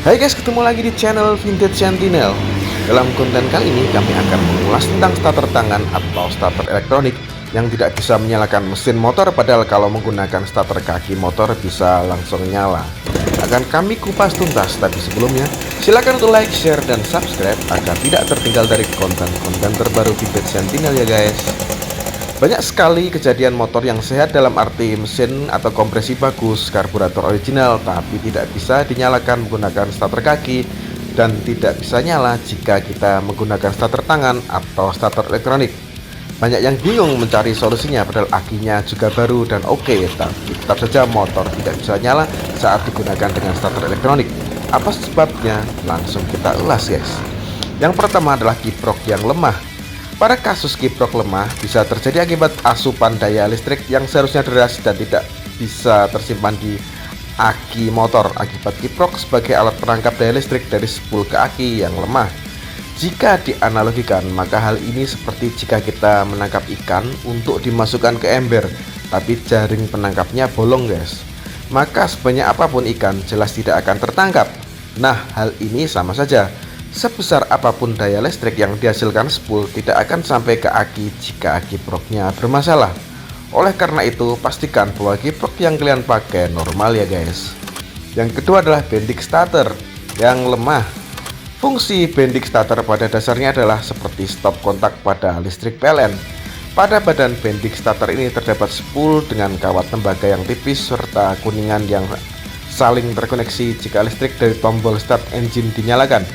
Hai guys, ketemu lagi di channel Vintage Sentinel. Dalam konten kali ini kami akan mengulas tentang starter tangan atau starter elektronik yang tidak bisa menyalakan mesin motor, padahal kalau menggunakan starter kaki motor bisa langsung nyala. Akan kami kupas tuntas, tapi sebelumnya silakan untuk like, share, dan subscribe agar tidak tertinggal dari konten-konten terbaru Vintage Sentinel ya guys. Banyak sekali kejadian motor yang sehat, dalam arti mesin atau kompresi bagus, karburator original, tapi tidak bisa dinyalakan menggunakan starter kaki dan tidak bisa nyala jika kita menggunakan starter tangan atau starter elektronik. Banyak yang bingung mencari solusinya, padahal akinya juga baru dan oke, tapi tetap saja motor tidak bisa nyala saat digunakan dengan starter elektronik. Apa sebabnya? Langsung kita ulas guys. Yang pertama adalah kiprok yang lemah. Pada kasus kiprok lemah bisa terjadi akibat asupan daya listrik yang seharusnya deras dan tidak bisa tersimpan di aki motor akibat kiprok sebagai alat penangkap daya listrik dari spool ke aki yang lemah. Jika dianalogikan, maka hal ini seperti jika kita menangkap ikan untuk dimasukkan ke ember, tapi jaring penangkapnya bolong guys. Maka sebanyak apapun ikan jelas tidak akan tertangkap. Nah, hal ini sama saja. Sebesar apapun daya listrik yang dihasilkan spool tidak akan sampai ke aki jika kiproknya bermasalah. Oleh karena itu, pastikan bahwa kiprok yang kalian pakai normal ya guys. Yang kedua adalah bending starter yang lemah. Fungsi bending starter pada dasarnya adalah seperti stop kontak pada listrik PLN. Pada badan bending starter ini terdapat spool dengan kawat tembaga yang tipis serta kuningan yang saling terkoneksi jika listrik dari tombol start engine dinyalakan.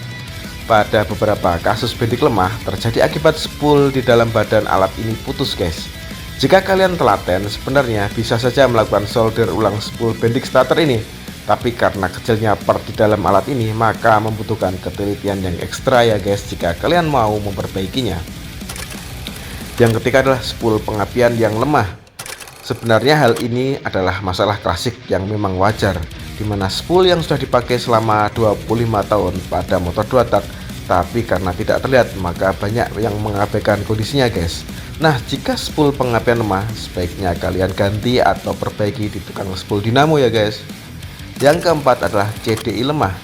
Pada beberapa kasus bending lemah terjadi akibat spool di dalam badan alat ini putus guys. Jika kalian telaten, sebenarnya bisa saja melakukan solder ulang spool bending starter ini, tapi karena kecilnya part di dalam alat ini maka membutuhkan ketelitian yang ekstra ya guys jika kalian mau memperbaikinya. Yang ketiga adalah spool pengapian yang lemah. Sebenarnya hal ini adalah masalah klasik yang memang wajar, di mana spool yang sudah dipakai selama 25 tahun pada motor 2 tak, tapi karena tidak terlihat maka banyak yang mengabaikan kondisinya guys. Nah, jika spool pengapian lemah, sebaiknya kalian ganti atau perbaiki di tukang spool dinamo ya guys. Yang keempat adalah CDI lemah.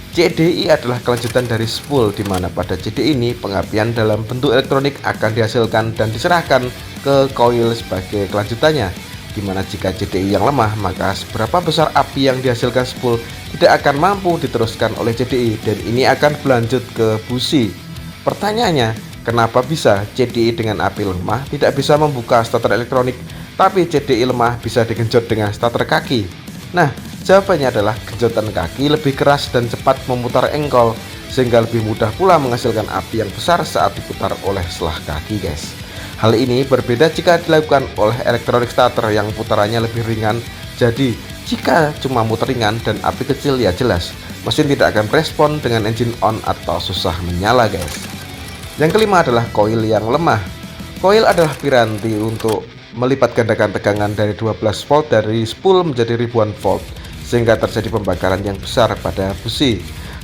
CDI adalah kelanjutan dari spool, di mana pada CDI ini pengapian dalam bentuk elektronik akan dihasilkan dan diserahkan ke koil sebagai kelanjutannya, dimana jika CDI yang lemah maka seberapa besar api yang dihasilkan spool tidak akan mampu diteruskan oleh CDI dan ini akan berlanjut ke busi. Pertanyaannya, kenapa bisa CDI dengan api lemah tidak bisa membuka starter elektronik, tapi CDI lemah bisa digenjot dengan starter kaki? Nah, jawabannya adalah genjotan kaki lebih keras dan cepat memutar engkol, sehingga lebih mudah pula menghasilkan api yang besar saat diputar oleh selah kaki guys. Hal ini berbeda jika dilakukan oleh elektronik starter yang putarannya lebih ringan. Jadi jika cuma muter ringan dan api kecil ya jelas mesin tidak akan respon dengan engine on atau susah menyala guys. Yang kelima adalah koil yang lemah. Koil adalah piranti untuk melipat gandakan tegangan dari 12 volt dari spool menjadi ribuan volt, sehingga terjadi pembakaran yang besar pada busi.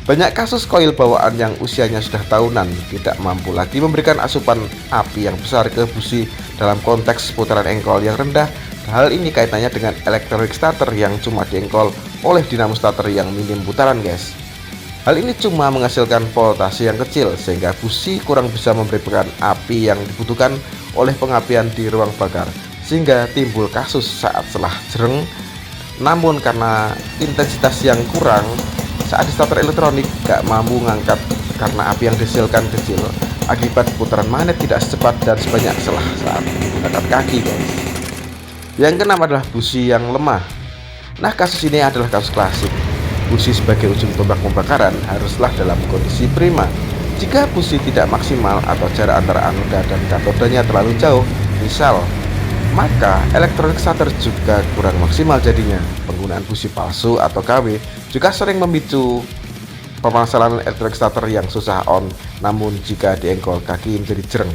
Banyak kasus koil bawaan yang usianya sudah tahunan tidak mampu lagi memberikan asupan api yang besar ke busi dalam konteks putaran engkol yang rendah. Hal ini kaitannya dengan elektronik starter yang cuma diengkol oleh dinamo starter yang minim putaran guys. Hal ini cuma menghasilkan voltase yang kecil sehingga busi kurang bisa memberikan api yang dibutuhkan oleh pengapian di ruang bakar, sehingga timbul kasus saat selah jereng. Namun karena intensitas yang kurang saat di starter elektronik gak mampu ngangkat karena api yang dihasilkan kecil akibat putaran magnet tidak secepat dan sebanyak selah saat menggunakan kaki guys. Yang keenam adalah busi yang lemah. Nah, kasus ini adalah kasus klasik. Busi sebagai ujung tombak pembakaran haruslah dalam kondisi prima. Jika busi tidak maksimal atau jarak antara anoda dan katodanya terlalu jauh, misal, maka elektronik starter juga kurang maksimal jadinya. Penggunaan busi palsu atau KW juga sering memicu permasalahan elektronik starter yang susah on, namun jika diengkol kaki menjadi jereng.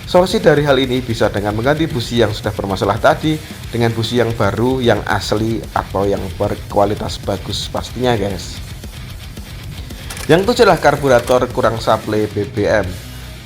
Solusi dari hal ini bisa dengan mengganti busi yang sudah bermasalah tadi dengan busi yang baru, yang asli atau yang berkualitas bagus pastinya guys. Yang ketujuh adalah karburator kurang suplai BBM.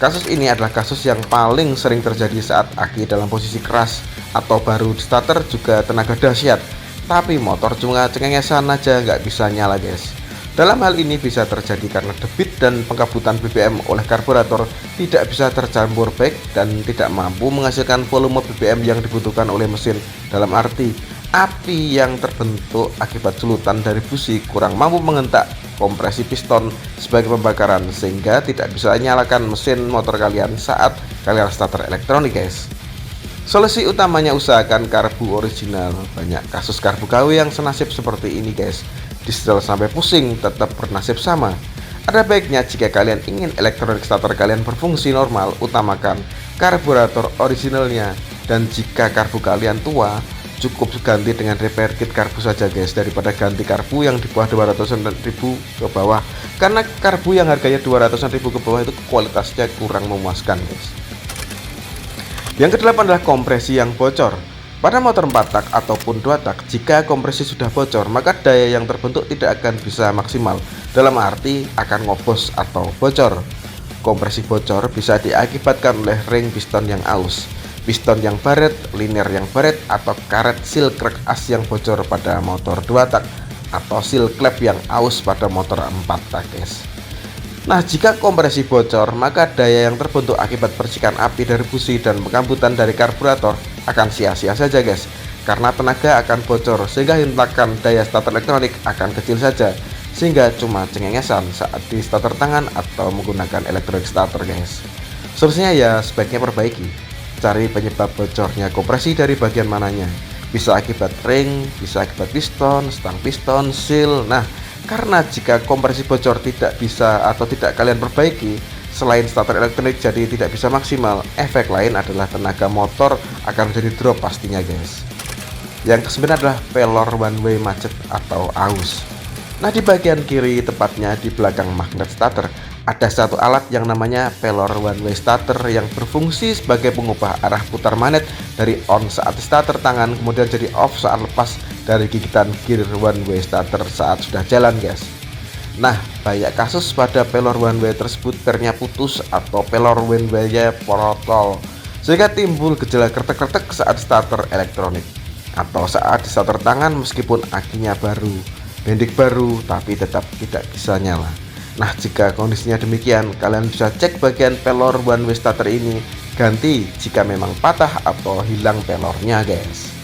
Kasus ini adalah kasus yang paling sering terjadi saat aki dalam posisi keras atau baru di starter juga tenaga dahsyat, tapi motor cuma cengengesan aja nggak bisa nyala guys. Dalam hal ini bisa terjadi karena debit dan pengkabutan BBM oleh karburator tidak bisa tercampur baik dan tidak mampu menghasilkan volume BBM yang dibutuhkan oleh mesin. Dalam arti, api yang terbentuk akibat sulutan dari busi kurang mampu mengentak kompresi piston sebagai pembakaran sehingga tidak bisa nyalakan mesin motor kalian saat kalian starter elektronik, guys. Solusi utamanya usahakan karbu original. Banyak kasus karbu KW yang senasib seperti ini, guys. Disetel sampai pusing tetap bernasib sama. Ada baiknya jika kalian ingin elektronik starter kalian berfungsi normal, utamakan karburator originalnya. Dan jika karbu kalian tua, cukup ganti dengan repair kit karbu saja, guys, daripada ganti karbu yang di bawah 200.000 ke bawah. Karena karbu yang harganya 200.000 ke bawah itu kualitasnya kurang memuaskan, guys. Yang kedelapan adalah kompresi yang bocor. Pada motor 4 tak ataupun 2 tak, jika kompresi sudah bocor, maka daya yang terbentuk tidak akan bisa maksimal. Dalam arti akan ngobos atau bocor. Kompresi bocor bisa diakibatkan oleh ring piston yang aus, piston yang baret, liner yang baret, atau karet seal crack as yang bocor pada motor 2 tak, atau seal klep yang aus pada motor 4 tak, guys. Nah, jika kompresi bocor, maka daya yang terbentuk akibat percikan api dari busi dan pengambutan dari karburator akan sia-sia saja, guys, karena tenaga akan bocor sehingga hentakan daya starter elektronik akan kecil saja, sehingga cuma cengengesan saat di starter tangan atau menggunakan elektronik starter, guys. Solusinya ya sebaiknya perbaiki, cari penyebab bocornya kompresi dari bagian mananya. Bisa akibat ring, bisa akibat piston, stang piston, seal. Nah, karena jika kompresi bocor tidak bisa atau tidak kalian perbaiki, selain starter elektronik jadi tidak bisa maksimal, efek lain adalah tenaga motor akan menjadi drop pastinya, guys. Yang kesembilan adalah pelor one way macet atau aus. Nah, di bagian kiri, tepatnya di belakang magnet starter, ada satu alat yang namanya pelor one way starter yang berfungsi sebagai pengubah arah putar magnet dari on saat starter tangan kemudian jadi off saat lepas dari gigitan gear one way starter saat sudah jalan, guys. Nah, banyak kasus pada pelor one way tersebut pernya putus atau pelor one way-nya porotol sehingga timbul gejala kretek-kretek saat starter elektronik atau saat di starter tangan meskipun akinya baru, bendik baru, tapi tetap tidak bisa nyala. Nah, jika kondisinya demikian, kalian bisa cek bagian pelor one way starter ini, ganti jika memang patah atau hilang pelornya, guys.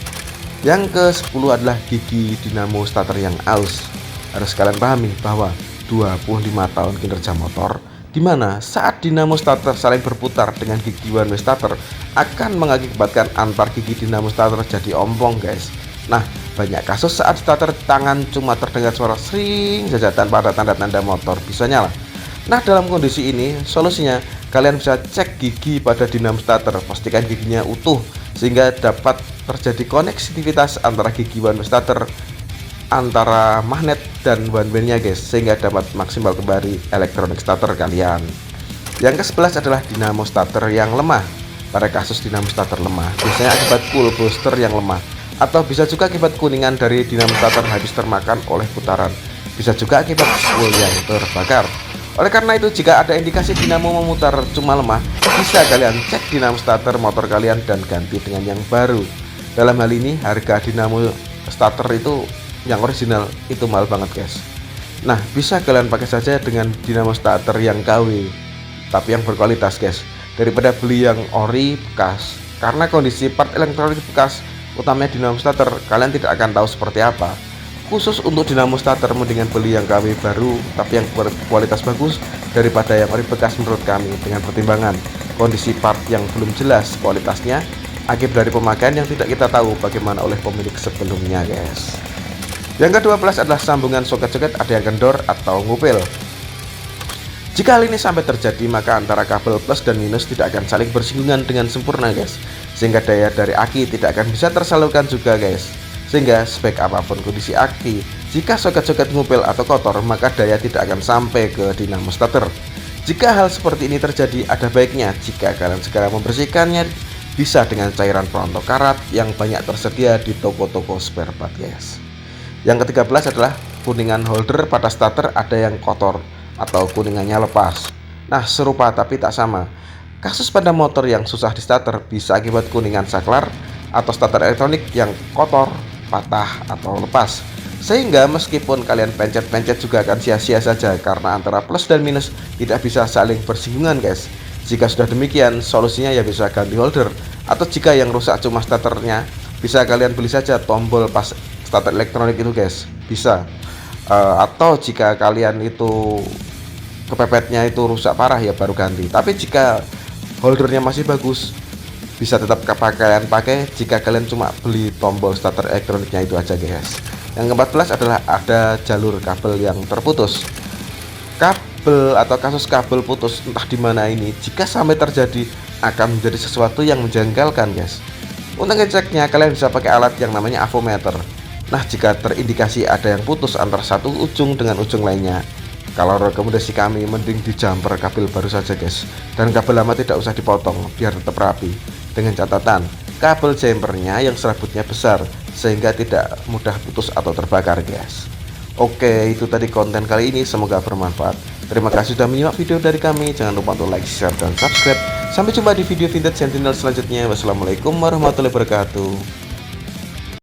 Yang ke-10 adalah gigi dinamo starter yang aus. Harus kalian pahami bahwa 25 tahun kinerja motor, di mana saat dinamo starter saling berputar dengan gigi one way starter akan mengakibatkan antar gigi dinamo starter jadi ompong, guys. Nah, banyak kasus saat starter tangan cuma terdengar suara sering saja tanpa ada tanda-tanda motor bisa nyala. Nah, dalam kondisi ini solusinya kalian bisa cek gigi pada dinamo starter, pastikan giginya utuh sehingga dapat terjadi koneksivitas antara gigi one way starter, antara magnet dan one way-nya, guys, sehingga dapat maksimal kembali elektronik starter kalian. Yang ke-11 adalah dinamo starter yang lemah. Pada kasus dinamo starter lemah biasanya akibat cool booster yang lemah, atau bisa juga akibat kuningan dari dinamo starter habis termakan oleh putaran. Bisa juga akibat spool yang terbakar. Oleh karena itu, jika ada indikasi dinamo memutar cuma lemah, bisa kalian cek dinamo starter motor kalian dan ganti dengan yang baru. Dalam hal ini, harga dinamo starter itu yang original itu mahal banget, guys. Nah, bisa kalian pakai saja dengan dinamo starter yang KW, tapi yang berkualitas, guys, daripada beli yang ori bekas. Karena kondisi part elektronik bekas, utamanya dinamo starter, kalian tidak akan tahu seperti apa. Khusus untuk dinamo starter, mendingan beli yang KW baru tapi yang berkualitas bagus daripada yang ori bekas menurut kami, dengan pertimbangan kondisi part yang belum jelas kualitasnya akibat dari pemakaian yang tidak kita tahu bagaimana oleh pemilik sebelumnya, guys. Yang ke-12 adalah sambungan soket-soket ada yang kendor atau ngupil. Jika hal ini sampai terjadi, maka antara kabel plus dan minus tidak akan saling bersinggungan dengan sempurna, guys, sehingga daya dari aki tidak akan bisa tersalurkan juga, guys. Sehingga sebaik apapun kondisi aki, jika soket-soket ngupil atau kotor, maka daya tidak akan sampai ke dinamo starter. Jika hal seperti ini terjadi, ada baiknya jika kalian segera membersihkannya, bisa dengan cairan perontok karat yang banyak tersedia di toko-toko spare part, guys. Yang ke-13 adalah kuningan holder pada starter ada yang kotor atau kuningannya lepas. Nah, serupa tapi tak sama. Kasus pada motor yang susah di starter bisa akibat kuningan saklar atau starter elektronik yang kotor, patah atau lepas. Sehingga meskipun kalian pencet-pencet juga akan sia-sia saja karena antara plus dan minus tidak bisa saling bersinggungan guys. Jika sudah demikian, solusinya ya bisa ganti holder, atau jika yang rusak cuma starternya, bisa kalian beli saja tombol pas starter elektronik itu guys, bisa. Atau jika kalian itu kepepetnya itu rusak parah ya baru ganti. Tapi jika holdernya masih bagus, bisa tetap kalian pakai jika kalian cuma beli tombol starter elektroniknya itu aja guys. Yang ke-14 adalah ada jalur kabel yang terputus. Kabel atau kasus kabel putus entah di mana ini, jika sampai terjadi akan menjadi sesuatu yang menjengkelkan guys. Untuk ngeceknya kalian bisa pakai alat yang namanya avometer. Nah, jika terindikasi ada yang putus antara satu ujung dengan ujung lainnya, kalau rekomendasi kami mending dijamper kabel baru saja guys, dan kabel lama tidak usah dipotong biar tetap rapi, dengan catatan kabel jumpernya yang serabutnya besar sehingga tidak mudah putus atau terbakar guys. Oke, itu tadi konten kali ini, semoga bermanfaat. Terima kasih sudah menyimak video dari kami. Jangan lupa untuk like, share, dan subscribe. Sampai jumpa di video Vintage Sentinel selanjutnya. Wassalamualaikum warahmatullahi wabarakatuh.